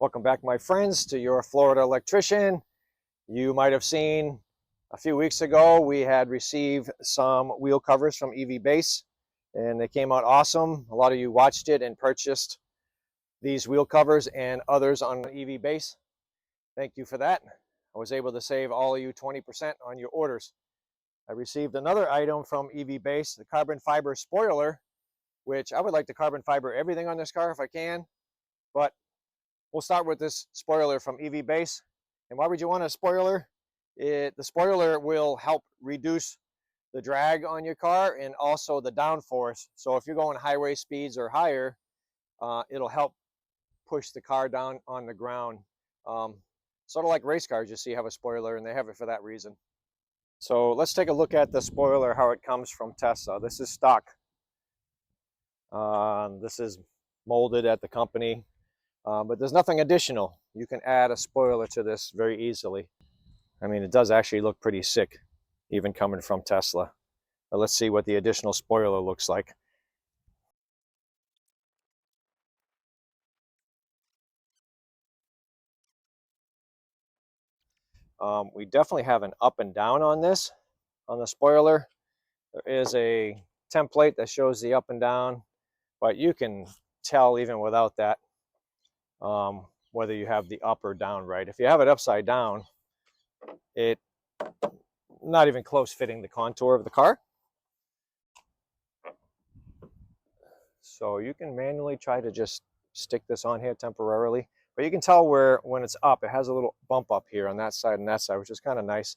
Welcome back, my friends, to your Florida electrician. You might have seen a few weeks ago we had received some wheel covers from EVBase, and they came out awesome. A lot of you watched it and purchased these wheel covers and others on EVBase. Thank you for that. I was able to save all of you 20% on your orders. I received another item from EVBase, the carbon fiber spoiler, which I would like to carbon fiber everything on this car if I can, but we'll start with this spoiler from EVBase. And why would you want a spoiler? The spoiler will help reduce the drag on your car and also the downforce. So if you're going highway speeds or higher, it'll help push the car down on the ground. Sort of like race cars, you see have a spoiler, and they have it for that reason. So let's take a look at the spoiler, how it comes from Tesla. This is stock. This is molded at the company, but there's nothing additional. You can add a spoiler to this very easily. I mean, it does actually look pretty sick, even coming from Tesla. But let's see what the additional spoiler looks like. We definitely have an up and down on this, on the spoiler. There is a template that shows the up and down, but you can tell even without that whether you have the up or down right. If you have it upside down, it not even close fitting the contour of the car. So you can manually try to just stick this on here temporarily, but you can tell where when it's up, it has a little bump up here on that side and that side, which is kind of nice.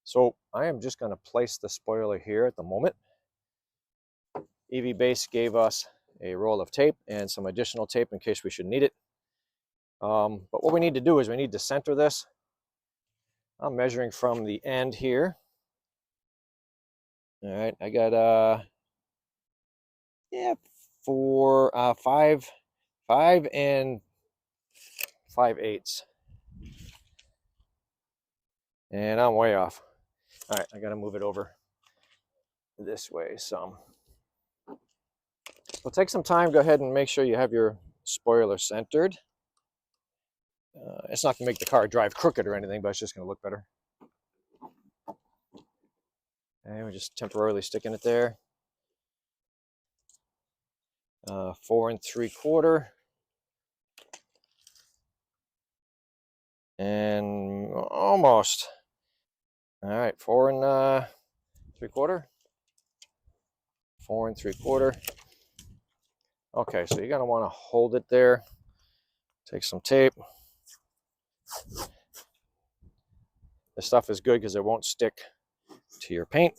So I am just going to place the spoiler here at the moment. EVBase gave us a roll of tape and some additional tape in case we should need it. But what we need to do is we need to center this. I'm measuring from the end here. All right, I got 5 and 5/8, and I'm way off. All right, I got to move it over this way some. So take some time. Go ahead and make sure you have your spoiler centered. It's not going to make the car drive crooked or anything, but it's just going to look better. And we're just temporarily sticking it there. 4 3/4. And almost. All right, 4 3/4. 4 3/4. Okay, so you're going to want to hold it there. Take some tape. This stuff is good because it won't stick to your paint.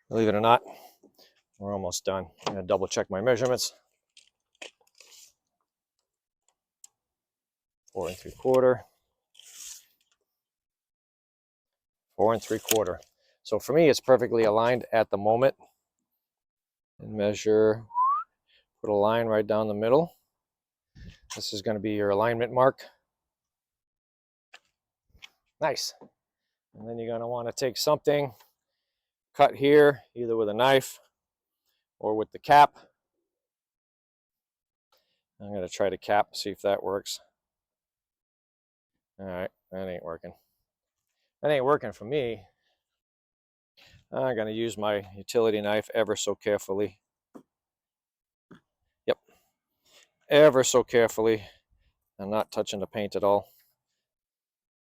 Believe it or not, we're almost done. I'm going to double check my measurements. 4 3/4. 4 3/4. So for me, it's perfectly aligned at the moment. And measure, put a line right down the middle. This is going to be your alignment mark. Nice. And then you're going to want to take something, cut here, either with a knife or with the cap. I'm going to try to cap, see if that works. All right, that ain't working. That ain't working for me. I'm going to use my utility knife ever so carefully. Yep, ever so carefully. I'm not touching the paint at all.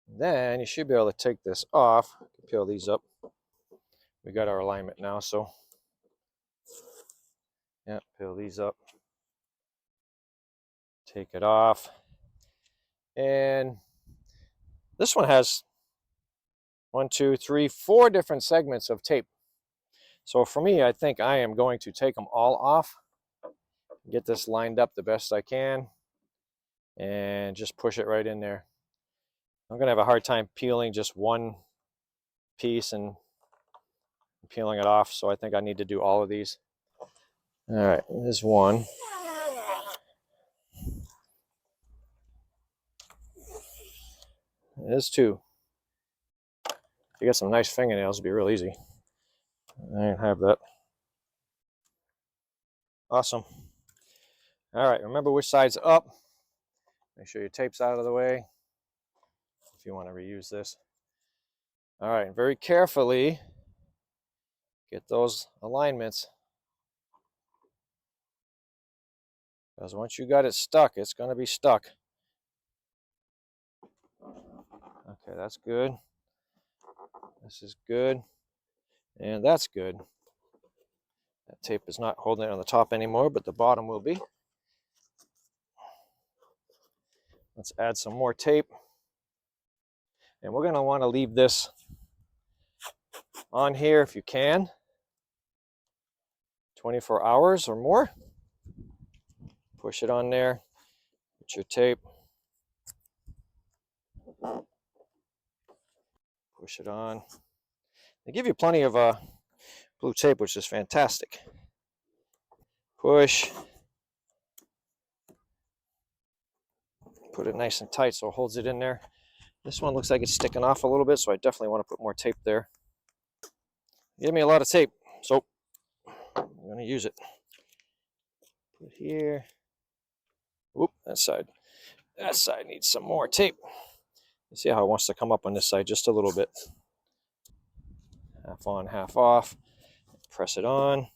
Then you should be able to take this off. Peel these up. We got our alignment now, so yeah, peel these up. Take it off. And this one has 1, 2, 3, 4 different segments of tape. So for me, I think I am going to take them all off, get this lined up the best I can, and just push it right in there. I'm going to have a hard time peeling just one piece and peeling it off, so I think I need to do all of these. All right, there's one. It is too. If you got some nice fingernails, it'll be real easy. I didn't have that. Awesome. All right, remember which side's up. Make sure your tape's out of the way if you want to reuse this. All right, very carefully get those alignments. Because once you got it stuck, it's going to be stuck. Okay, that's good. This is good. And that's good. That tape is not holding it on the top anymore, but the bottom will be. Let's add some more tape. And we're going to want to leave this on here if you can. 24 hours or more. Push it on there. Put your tape. Push it on. They give you plenty of blue tape, which is fantastic. Push. Put it nice and tight so it holds it in there. This one looks like it's sticking off a little bit, so I definitely want to put more tape there. Give me a lot of tape, so I'm going to use it. Put here. Whoop, that side. That side needs some more tape. You see how it wants to come up on this side just a little bit. Half on, half off. Press it on.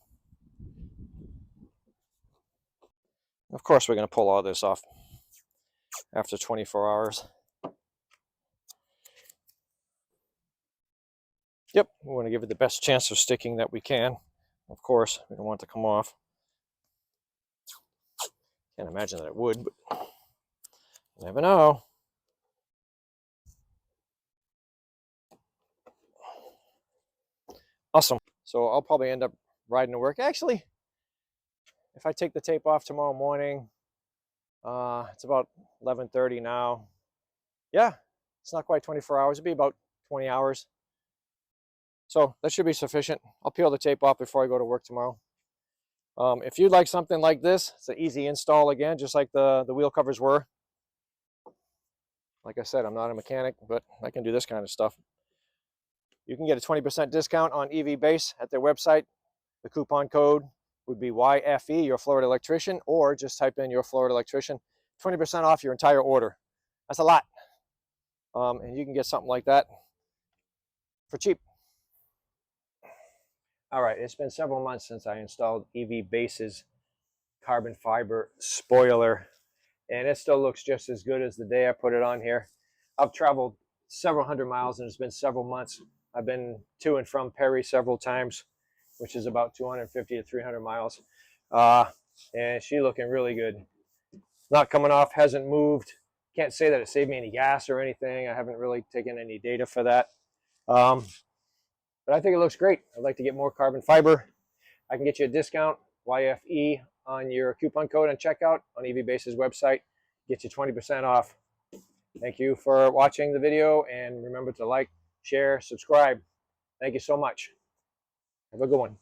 Of course, we're going to pull all this off after 24 hours. Yep, we want to give it the best chance of sticking that we can. Of course, we don't want it to come off. Can't imagine that it would, but you never know. Awesome. So I'll probably end up riding to work. Actually, if I take the tape off tomorrow morning, it's about 11:30 now. Yeah, it's not quite 24 hours. It'll be about 20 hours. So that should be sufficient. I'll peel the tape off before I go to work tomorrow. If you'd like something like this, it's an easy install again, just like the wheel covers were. Like I said, I'm not a mechanic, but I can do this kind of stuff. You can get a 20% discount on EVBase at their website. The coupon code would be YFE, your Florida electrician, or just type in your Florida electrician. 20% off your entire order. That's a lot. And you can get something like that for cheap. All right, it's been several months since I installed EVBase's carbon fiber spoiler, and it still looks just as good as the day I put it on here. I've traveled several hundred miles, and it's been several months. I've been to and from Perry several times, which is about 250 to 300 miles. And she's looking really good. Not coming off, hasn't moved. Can't say that it saved me any gas or anything. I haven't really taken any data for that. But I think it looks great. I'd like to get more carbon fiber. I can get you a discount, YFE, on your coupon code and checkout on EVBase's website. Get you 20% off. Thank you for watching the video, and remember to like, share, subscribe. Thank you so much. Have a good one.